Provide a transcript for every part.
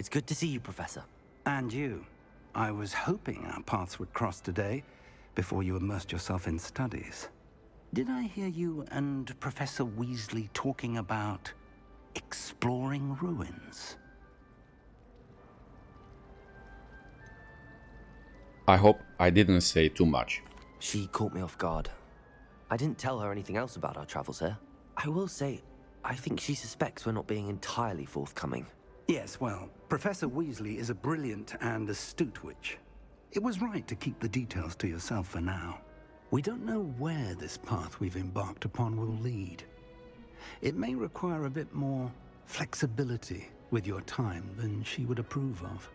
It's good to see you, Professor. And you. I was hoping our paths would cross today, before you immersed yourself in studies. Did I hear you and Professor Weasley talking about exploring ruins? I hope I didn't say too much. She caught me off guard. I didn't tell her anything else about our travels here. I will say, I think she suspects we're not being entirely forthcoming. Yes, well, Professor Weasley is a brilliant and astute witch. It was right to keep the details to yourself for now. We don't know where this path we've embarked upon will lead. It may require a bit more flexibility with your time than she would approve of.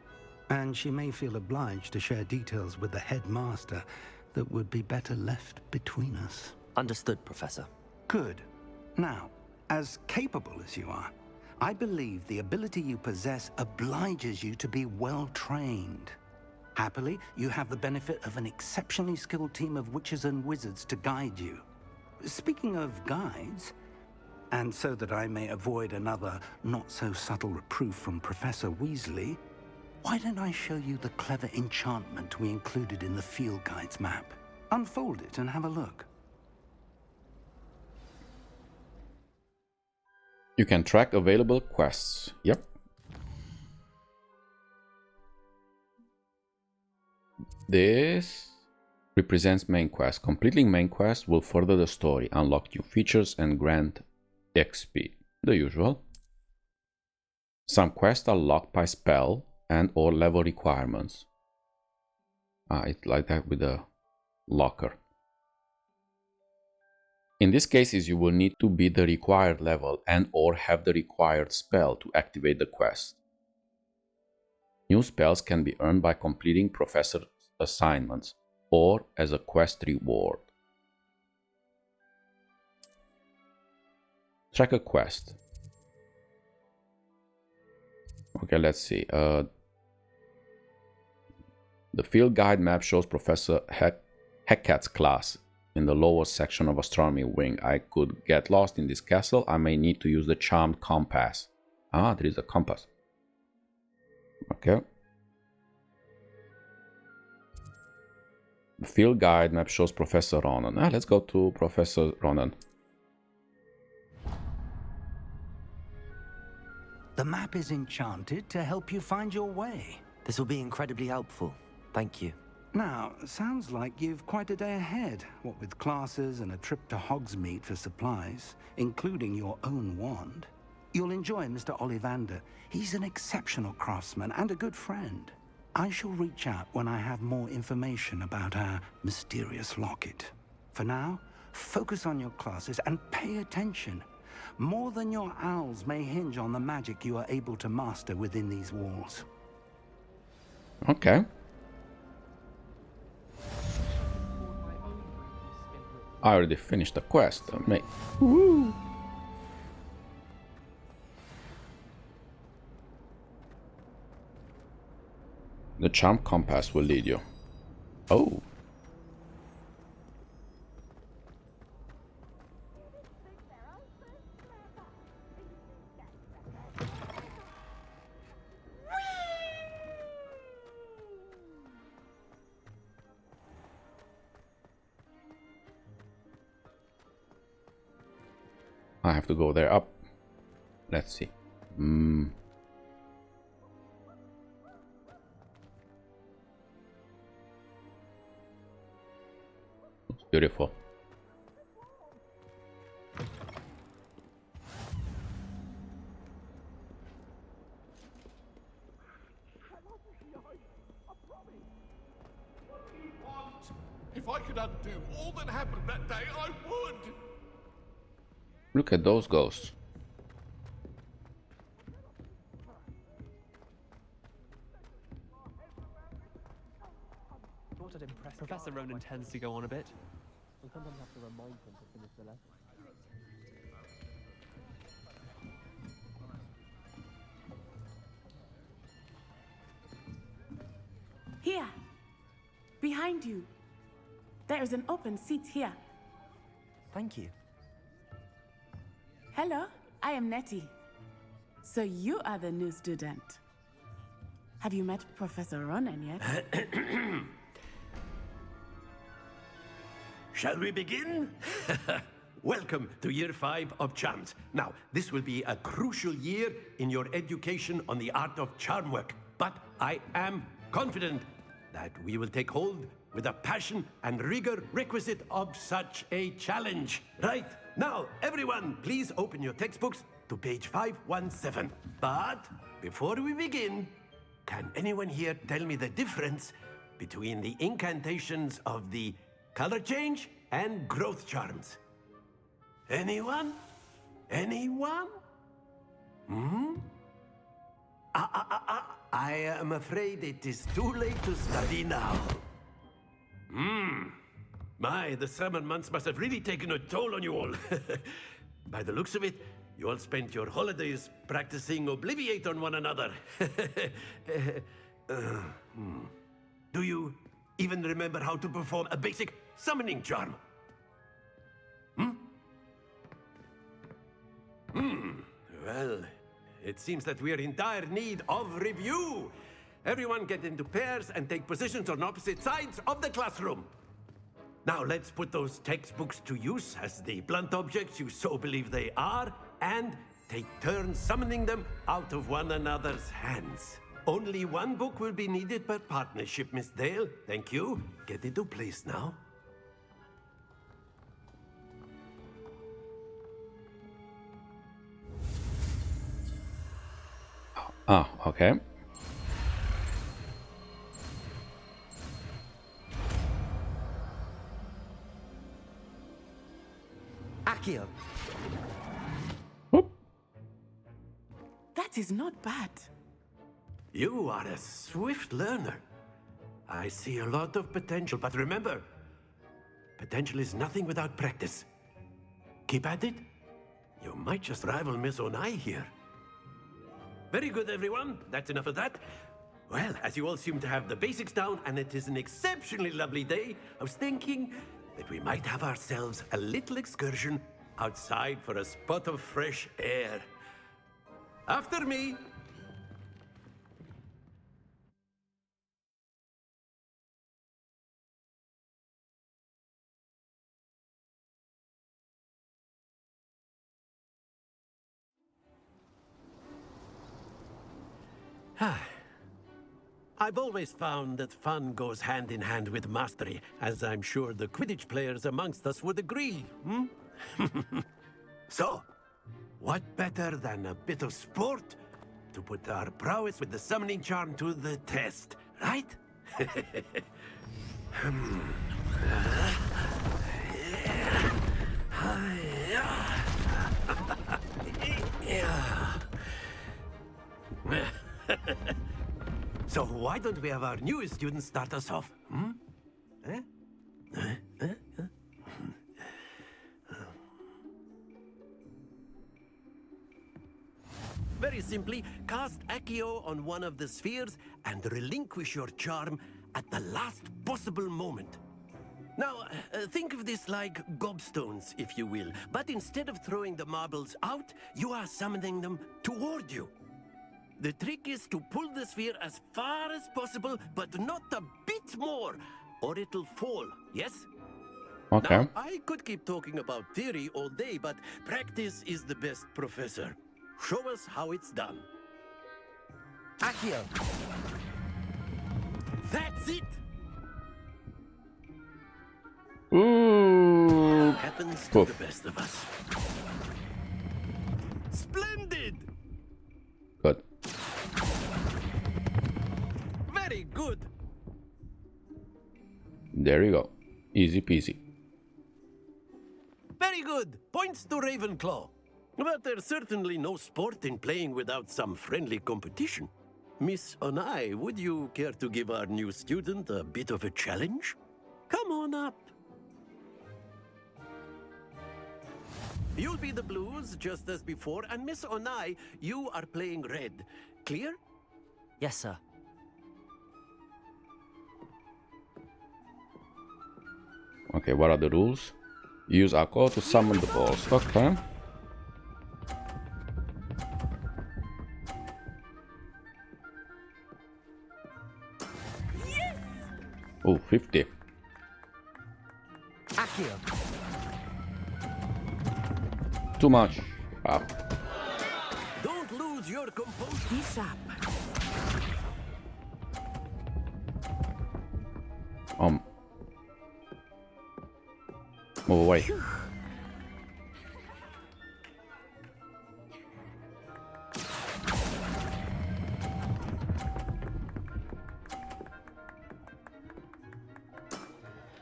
And she may feel obliged to share details with the headmaster that would be better left between us. Understood, Professor. Good. Now, as capable as you are, I believe the ability you possess obliges you to be well-trained. Happily, you have the benefit of an exceptionally skilled team of witches and wizards to guide you. Speaking of guides, and so that I may avoid another not-so-subtle reproof from Professor Weasley, why don't I show you the clever enchantment we included in the field guide's map? Unfold it and have a look. You can track available quests. Yep. This represents main quest. Completing main quest will further the story, unlock new features, and grant XP. The usual. Some quests are locked by spell and or level requirements. It's like that with a locker. In these cases, you will need to be the required level and or have the required spell to activate the quest. New spells can be earned by completing professor assignments or as a quest reward. Track a quest. Okay, let's see. The field guide map shows Professor Hecat's class in the lower section of Astronomy Wing. I could get lost in this castle. I may need to use the charmed compass. There is a compass. Okay. The field guide map shows Professor Ronen. Let's go to Professor Ronen. The map is enchanted to help you find your way. This will be incredibly helpful. Thank you. Now, sounds like you've quite a day ahead, what with classes and a trip to Hogsmeade for supplies, including your own wand. You'll enjoy Mr. Ollivander. He's an exceptional craftsman and a good friend. I shall reach out when I have more information about our mysterious locket. For now, focus on your classes and pay attention. More than your owls may hinge on the magic you are able to master within these walls. Okay. I already finished the quest. Woo! The charm compass will lead you. Oh. I have to go there up. Let's see. Looks beautiful. If I could undo all that happened that day, I would! Look at those ghosts. Professor Ronen tends to go on a bit. We'll sometimes have to remind him to finish the lesson. Here! Behind you! There is an open seat here. Thank you. Hello, I am Nettie. So you are the new student. Have you met Professor Ronen yet? Shall we begin? Welcome to year 5 of charms. Now, this will be a crucial year in your education on the art of charm work, but I am confident that we will take hold with the passion and rigor requisite of such a challenge. Right, now, everyone, please open your textbooks to page 517. But before we begin, can anyone here tell me the difference between the incantations of the color change and growth charms? Anyone? Anyone? I am afraid it is too late to study now. My, the summer months must have really taken a toll on you all. By the looks of it, you all spent your holidays practicing Obliviate on one another. Do you even remember how to perform a basic summoning charm? Well, it seems that we are in dire need of review. Everyone get into pairs and take positions on opposite sides of the classroom. Now let's put those textbooks to use as the blunt objects you so believe they are, and take turns summoning them out of one another's hands. Only one book will be needed per partnership, Miss Dale. Thank you. Get into place now. Ah, okay. Accio! Whoop. That is not bad. You are a swift learner. I see a lot of potential, but remember, potential is nothing without practice. Keep at it. You might just rival Miss Onai here. Very good, everyone. That's enough of that. Well, as you all seem to have the basics down, and it is an exceptionally lovely day, I was thinking that we might have ourselves a little excursion outside for a spot of fresh air. After me. I've always found that fun goes hand in hand with mastery, as I'm sure the Quidditch players amongst us would agree, So, what better than a bit of sport to put our prowess with the summoning charm to the test, right? So why don't we have our newest student start us off? Very simply, cast Accio on one of the spheres and relinquish your charm at the last possible moment. Now, think of this like gobstones, if you will, but instead of throwing the marbles out, you are summoning them toward you. The trick is to pull the sphere as far as possible, but not a bit more, or it'll fall, yes? Okay. Now, I could keep talking about theory all day, but practice is the best professor. Show us how it's done. Accio! That's it! Ooh. Happens to Poof. the best of us. Splendid! Good. Very good! There you go. Easy peasy. Very good! Points to Ravenclaw. But there's certainly no sport in playing without some friendly competition. Miss Onai, would you care to give our new student a bit of a challenge? Come on up. You'll be the blues, just as before, and Miss Onai, you are playing red. Clear? Yes, sir. Okay, what are the rules? Use Accio to summon the balls. Okay. Oh, 50. Accio. Too much. Wow. Don't lose your composure. Be sharp. Move away.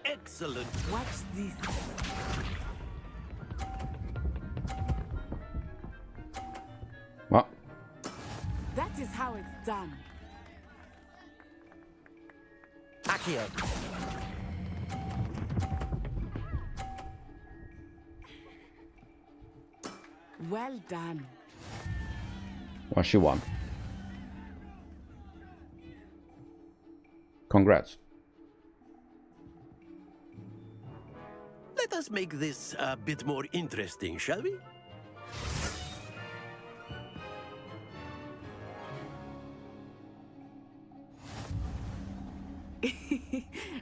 Excellent. Watch this. What? That is how it's done. Accio. Well done. Well, she won. Congrats. Let us make this a bit more interesting, shall we?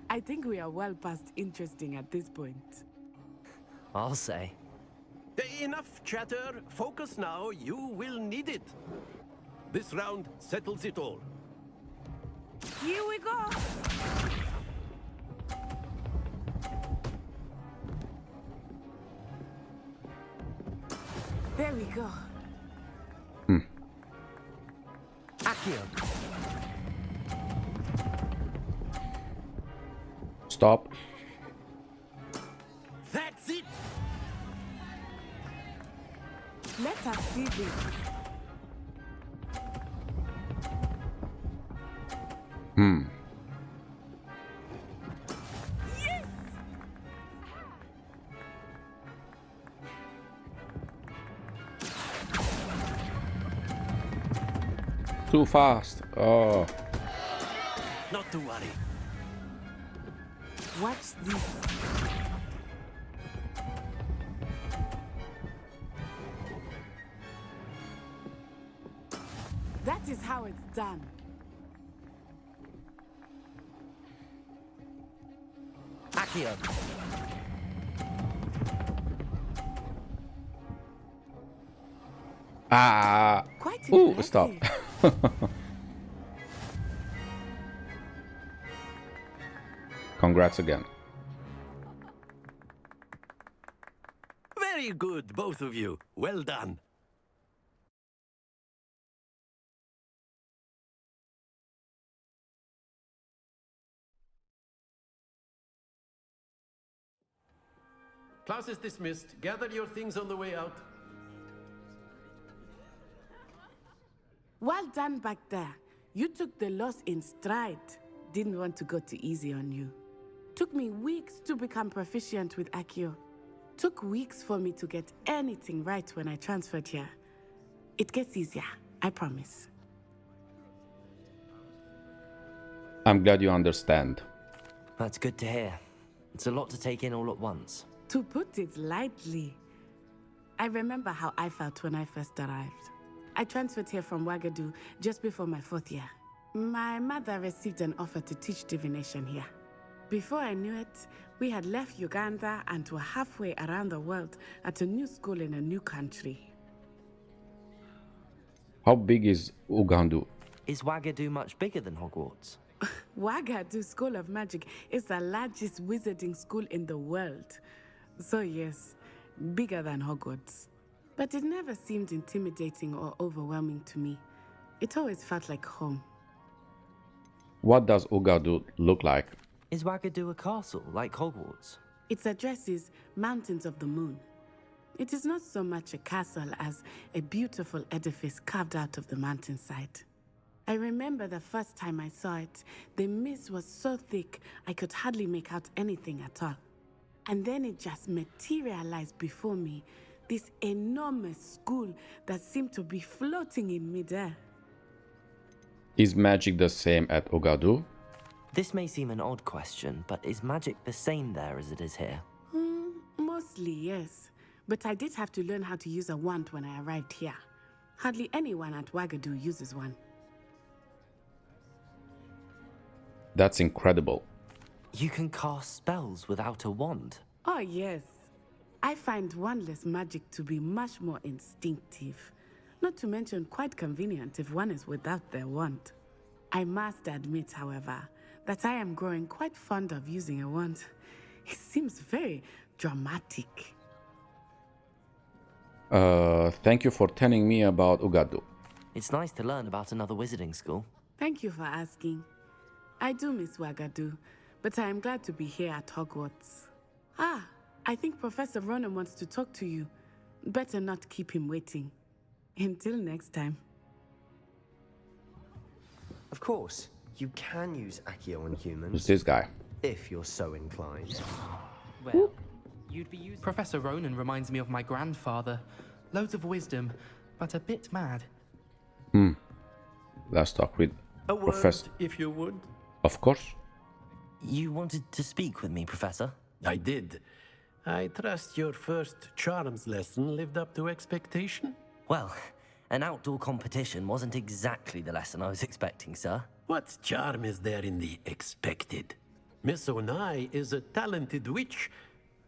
I think we are well past interesting at this point. I'll say. Enough chatter. Focus now. You will need it. This round settles it all. Here we go. There we go. Accio. Stop. That's it. Let us see this. Yes! Too fast. Oh. Not to worry. Watch this. That is how it's done. Accio. Ah. Quite Ooh, impressive. stop. Congrats again. Very good, both of you. Well done. Class is dismissed. Gather your things on the way out. Well done back there. You took the loss in stride. Didn't want to go too easy on you. Took me weeks to become proficient with Accio. Took weeks for me to get anything right when I transferred here. It gets easier, I promise. I'm glad you understand. That's good to hear. It's a lot to take in all at once. To put it lightly, I remember how I felt when I first arrived. I transferred here from Ouagadougou just before my 4th year. My mother received an offer to teach divination here. Before I knew it, we had left Uganda and were halfway around the world at a new school in a new country. How big is Ugandu? Is Ouagadougou much bigger than Hogwarts? Ouagadougou School of Magic is the largest wizarding school in the world. So yes, bigger than Hogwarts. But it never seemed intimidating or overwhelming to me. It always felt like home. What does Ugandu look like? Is Ouagadougou a castle, like Hogwarts? Its address is Mountains of the Moon. It is not so much a castle as a beautiful edifice carved out of the mountainside. I remember the first time I saw it, the mist was so thick I could hardly make out anything at all. And then it just materialized before me, this enormous school that seemed to be floating in midair. Is magic the same at Ugandu? This may seem an odd question, but is magic the same there as it is here? Mostly, yes. But I did have to learn how to use a wand when I arrived here. Hardly anyone at Ouagadougou uses one. That's incredible. You can cast spells without a wand. Oh, yes. I find wandless magic to be much more instinctive. Not to mention quite convenient if one is without their wand. I must admit, however, that I am growing quite fond of using a wand. It seems very dramatic. Thank you for telling me about Ugadu. It's nice to learn about another wizarding school. Thank you for asking. I do miss Wagadu, but I am glad to be here at Hogwarts. Ah, I think Professor Ronen wants to talk to you. Better not keep him waiting. Until next time. Of course, you can use Accio on Who's humans, this guy? if you're so inclined. Well, you'd be using... Professor Ronen reminds me of my grandfather. Loads of wisdom, but a bit mad. Let's talk with A word, Professor. if you would. Of course. You wanted to speak with me, Professor? I did. I trust your first charms lesson lived up to expectation? Well, an outdoor competition wasn't exactly the lesson I was expecting, sir. What charm is there in the expected? Miss Onai is a talented witch.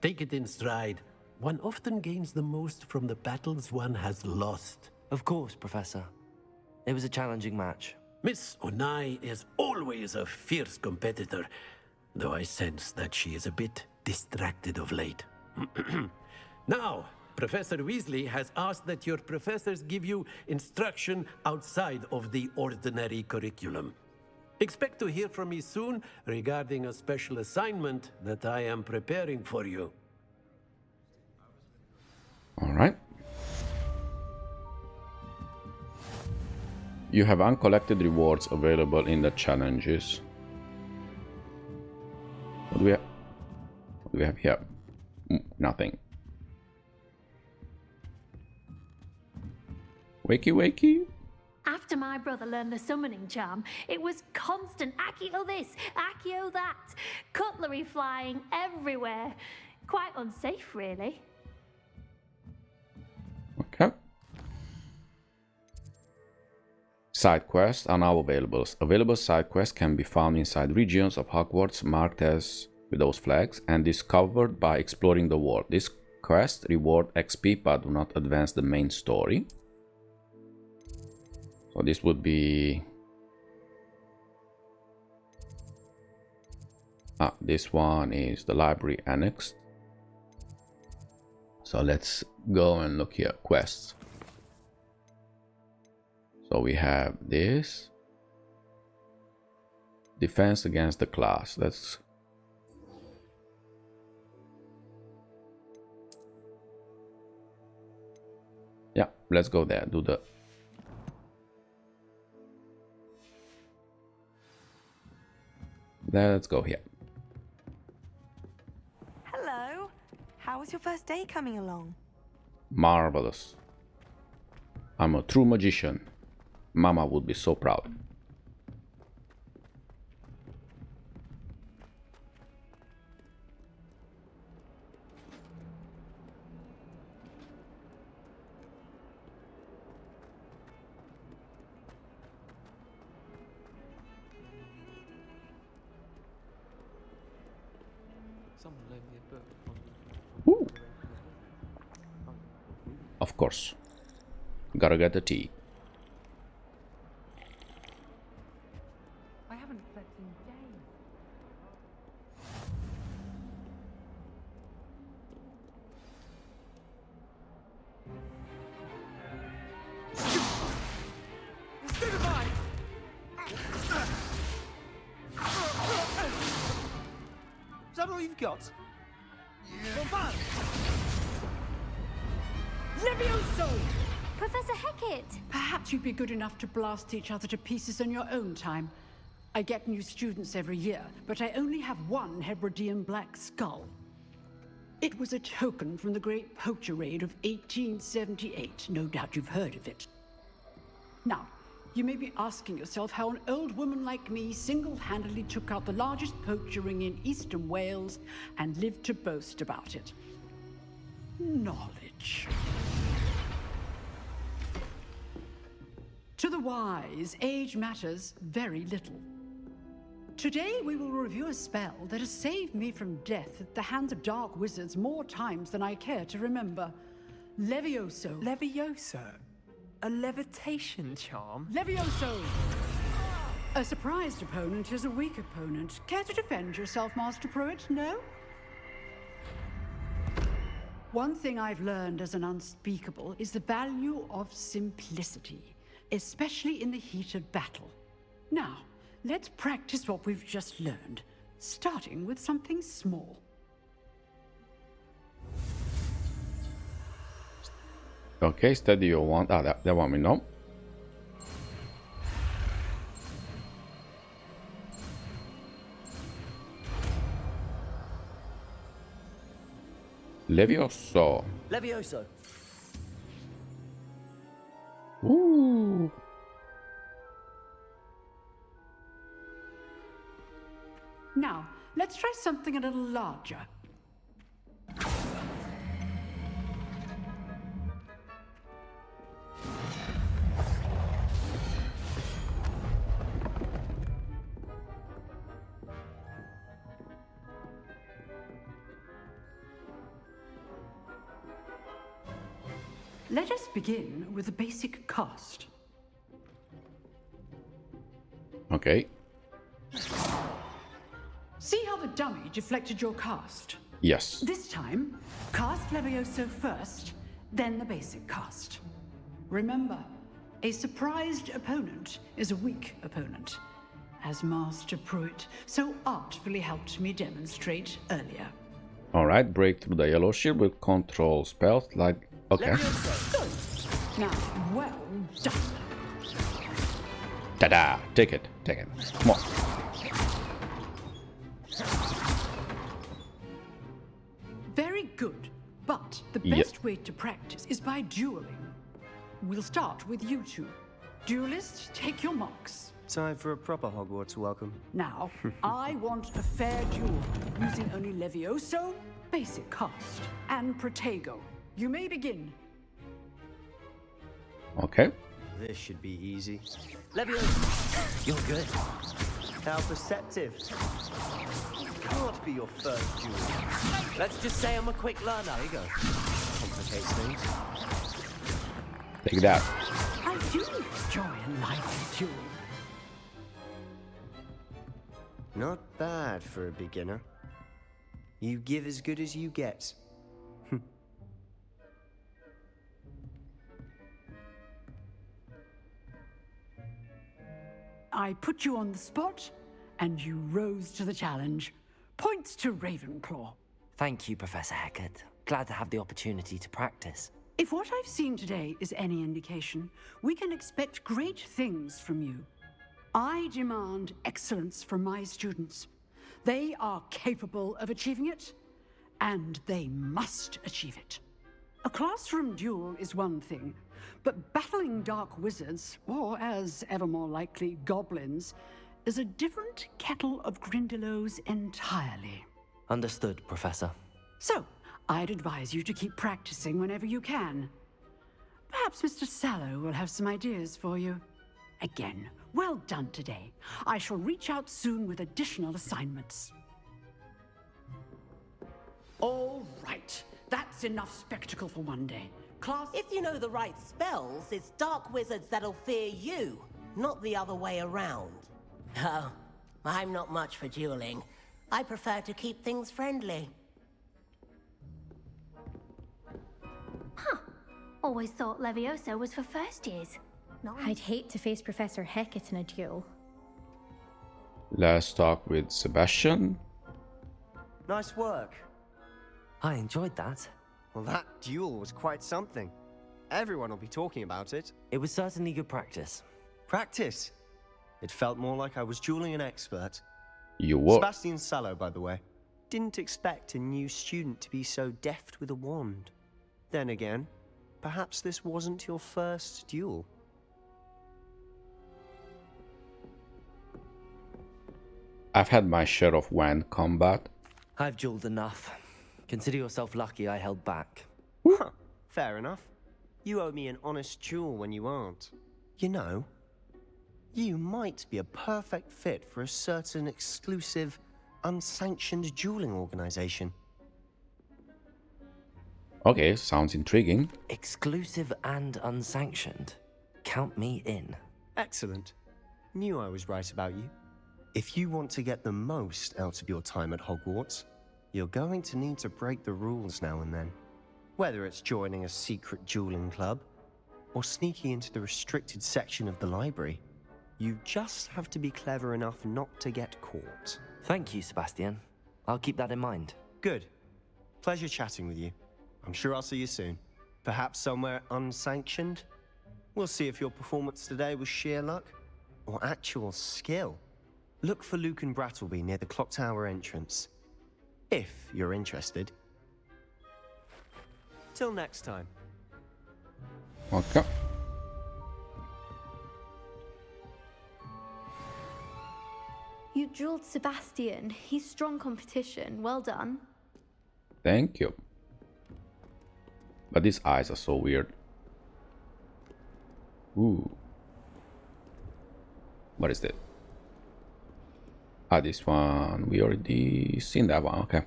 Take it in stride. One often gains the most from the battles one has lost. Of course, Professor. It was a challenging match. Miss Onai is always a fierce competitor, though I sense that she is a bit distracted of late. Now, Professor Weasley has asked that your professors give you instruction outside of the ordinary curriculum. Expect to hear from me soon regarding a special assignment that I am preparing for you. All right. You have uncollected rewards available in the challenges. What do we have here? Nothing. Wakey wakey. After my brother learned the summoning charm, it was constant Accio this, Accio that, cutlery flying everywhere. Quite unsafe, really. Okay. Side quests are now available. Available side quests can be found inside regions of Hogwarts marked as with those flags and discovered by exploring the world. These quests reward XP but do not advance the main story. So this would be... this one is the library annexed. So let's go and look here. Quests. So we have this. Defense against the class. That's... yeah, let's go there. Do the... let's go here. Hello. How was your first day coming along? Marvelous. I'm a true magician. Mama would be so proud. Someone loaned me a book on... Woo. Of course. Gotta get the tea. I haven't slept in days. Is that all you've got? Levioso! Professor Hecat! Perhaps you'd be good enough to blast each other to pieces in your own time. I get new students every year, but I only have one Hebridean black skull. It was a token from the Great Poacher Raid of 1878. No doubt you've heard of it. Now, you may be asking yourself how an old woman like me single-handedly took out the largest poacher ring in eastern Wales and lived to boast about it. Knowledge. To the wise, age matters very little. Today we will review a spell that has saved me from death at the hands of dark wizards more times than I care to remember. Levioso. Levioso? A levitation charm? Levioso! A surprised opponent is a weak opponent. Care to defend yourself, Master Pruitt? No? One thing I've learned as an unspeakable is the value of simplicity, especially in the heat of battle. Now, let's practice what we've just learned, starting with something small. Okay, steady your wand. Ah, that one we know. Levioso. Levioso. Ooh. Now, let's try something a little larger. Let us begin with the basic cast. Okay. See how the dummy deflected your cast? Yes. This time, cast Levioso first, then the basic cast. Remember, a surprised opponent is a weak opponent, as Master Pruitt so artfully helped me demonstrate earlier. Alright, break through the yellow shield with control spells like... Okay. Now, well done. Ta-da! Take it. Take it. Come on. Very good, but the best way to practice is by dueling. We'll start with you two. Duelists, take your marks. Time for a proper Hogwarts welcome. Now, I want a fair duel, using only Levioso, basic cast, and Protego. You may begin. Okay. This should be easy. Levioso. You're good. How perceptive. Can't be your first duel. Let's just say I'm a quick learner. There you go. Complicates things. Take that. I do enjoy a lively duel. Not bad for a beginner. You give as good as you get. I put you on the spot, and you rose to the challenge. Points to Ravenclaw. Thank you, Professor Hecat. Glad to have the opportunity to practice. If what I've seen today is any indication, we can expect great things from you. I demand excellence from my students. They are capable of achieving it, and they must achieve it. A classroom duel is one thing, but battling dark wizards, or as ever more likely, goblins, is a different kettle of Grindylows entirely. Understood, Professor. So, I'd advise you to keep practicing whenever you can. Perhaps Mr. Sallow will have some ideas for you. Again, well done today. I shall reach out soon with additional assignments. All right, that's enough spectacle for one day. Class... If you know the right spells, it's dark wizards that'll fear you, not the other way around. Oh, I'm not much for dueling. I prefer to keep things friendly. Huh. Always thought Levioso was for first years. I'd hate to face Professor Hecat in a duel. Let's talk with Sebastian. Nice work. I enjoyed that. Well, that duel was quite something. Everyone will be talking about it. It was certainly good practice. Practice? It felt more like I was dueling an expert. You were. Sebastian Sallow, by the way. Didn't expect a new student to be so deft with a wand. Then again, perhaps this wasn't your first duel. I've had my share of wand combat. I've dueled enough. Consider yourself lucky I held back. Huh, fair enough. You owe me an honest duel when you aren't. You know, You might be a perfect fit for a certain exclusive, unsanctioned dueling organization. Okay, sounds intriguing. Exclusive and unsanctioned. Count me in. Excellent. Knew I was right about you. If you want to get the most out of your time at Hogwarts, you're going to need to break the rules now and then. Whether it's joining a secret dueling club, or sneaking into the restricted section of the library, you just have to be clever enough not to get caught. Thank you, Sebastian. I'll keep that in mind. Good. Pleasure chatting with you. I'm sure I'll see you soon. Perhaps somewhere unsanctioned? We'll see if your performance today was sheer luck or actual skill. Look for Luke and Brattleby near the clock tower entrance, if you're interested. Till next time. Okay. You dueled Sebastian. He's strong competition. Well done. Thank you. But these eyes are so weird. Ooh. What is that? Ah, this one. We already seen that one. Okay.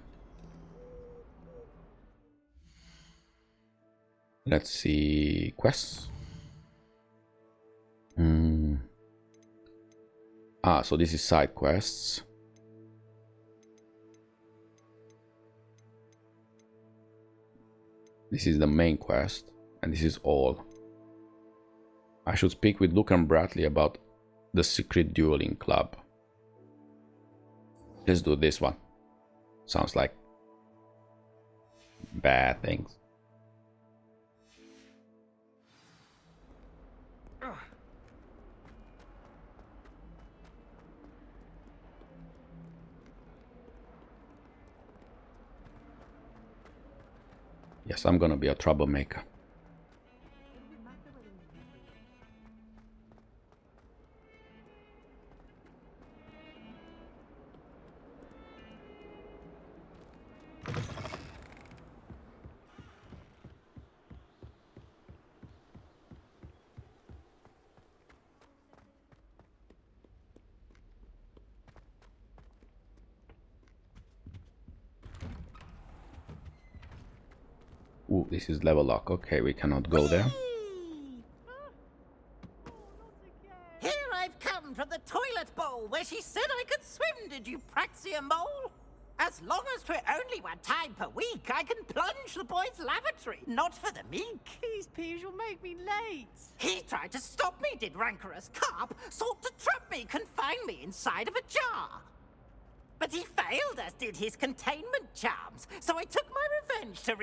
Let's see. Quests. Ah, so this is side quests. This is the main quest, and this is all. I should speak with Luke and Bradley about the secret dueling club. Let's do this one. Sounds like bad things. Yes, I'm gonna be a troublemaker. Ooh, this is level lock. Okay, we cannot go there. Here I've come from the toilet bowl where she said I could swim, did you praxia mole? As long as 'twere only one time per week, I can plunge the boy's lavatory, not for the meek. Please, Piers, you'll make me late. He tried to stop me, did rancorous carp, sought to trap me, confine me inside of a jar. But he failed, as did his containment charms, so I took my revenge to